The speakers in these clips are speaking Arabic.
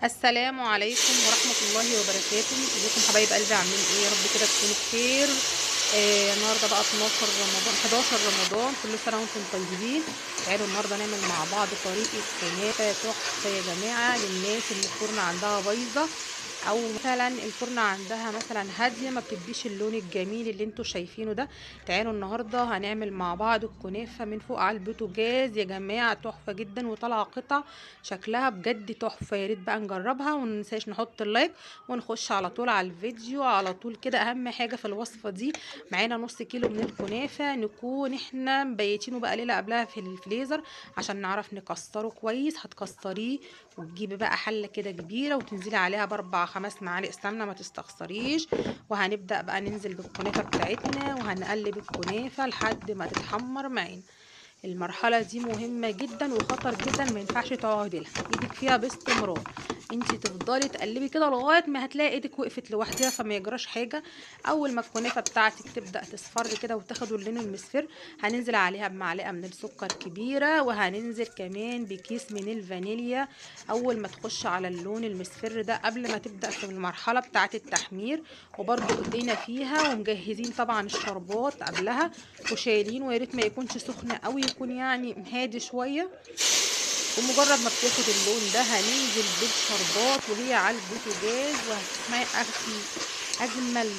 السلام عليكم ورحمة الله وبركاته. ازيكم حبايب قلبي؟ عاملين ايه؟ يا رب كده تكونوا بخير. النهارده بقى 12 رمضان 11 رمضان، كل سنة وانتم طيبين. تعالوا النهارده نعمل مع بعض طريقة كنافة تحفة يا جماعة للناس اللي الفرن عندها بايظة، او مثلا الفرن عندها مثلا هادية ما بتديش اللون الجميل اللي انتوا شايفينه ده. تعالوا النهارده هنعمل مع بعض الكنافة من فوق على البوتاجاز يا جماعة، تحفة جدا وطالعة قطع شكلها بجد تحفه. يا ريت بقى نجربها وننساش نحط اللايك ونخش على طول على الفيديو على طول كده. اهم حاجه في الوصفه دي معانا نص كيلو من الكنافه، نكون احنا مبيتينه بقى ليله قبلها في الفريزر عشان نعرف نكسره كويس. هتكسريه وتجيبي بقى حله كده كبيره وتنزلي عليها باربع خمس معالق سمنه، ما تستخسريش. وهنبدا بقى ننزل بالكنافه بتاعتنا وهنقلب الكنافه لحد ما تتحمر معانا. المرحلة دي مهمة جدا وخطر جدا، ما ينفعش تقعدي لها ايدك فيها باستمرار. انتي تفضلي تقلبي كده لغاية ما هتلاقي ايدك وقفت لوحدها، فما يجراش حاجة. اول ما الكنافة بتاعتك تبدأ تصفر كده وتاخد اللون المصفر، هننزل عليها بمعلقة من السكر كبيرة، وهننزل كمان بكيس من الفانيليا. اول ما تخش على اللون المصفر ده قبل ما تبدأ في المرحلة بتاعة التحمير، وبرده ايدينا فيها ومجهزين طبعا الشربات قبلها وشايلين. ويا ريت ما يكونش سخن قوي، يكون يعني هادي شويه. ومجرد ما بتاخد اللون ده هننزل بالشربات وهي على البوتاجاز، وهتسمعي اجمل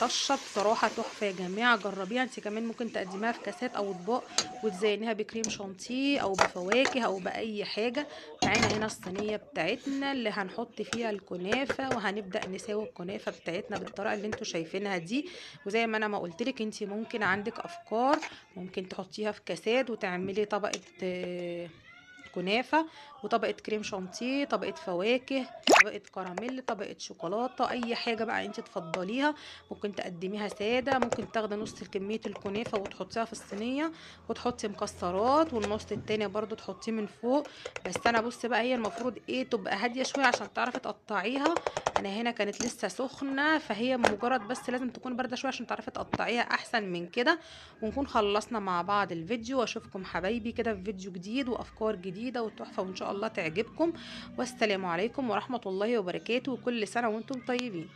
طشه بصراحه. تحفه يا جماعه، جربيها انت كمان. ممكن تقدميها في كاسات او اطباق وتزينيها بكريم شانتيه او بفواكه او باي حاجه. معانا هنا الصينيه بتاعتنا اللي هنحط فيها الكنافه، وهنبدا نساوي الكنافه بتاعتنا بالطريقه اللي انتوا شايفينها دي. وزي ما انا ما قلت لك، انت ممكن عندك افكار، ممكن تحطيها في كاسات وتعملي طبقه كنافة وطبقة كريم شانتيه، طبقة فواكه، طبقة كراميل، طبقة شوكولاتة، اي حاجة بقى انت تفضليها. ممكن تقدميها سادة، ممكن تاخدي نص كمية الكنافة وتحطيها في الصينية وتحطي مكسرات، والنص التاني برضو تحطيه من فوق. بس انا بص بقى، هي المفروض ايه تبقى هادية شوية عشان تعرفي تقطعيها. انا هنا كانت لسه سخنة، فهي مجرد بس لازم تكون باردة شوية عشان تعرفي تقطعيها احسن من كده. ونكون خلصنا مع بعض الفيديو، واشوفكم حبايبي كده في فيديو جديد وافكار جديدة وتحفة، وان شاء الله تعجبكم. والسلام عليكم ورحمة الله وبركاته، وكل سنة وانتم طيبين.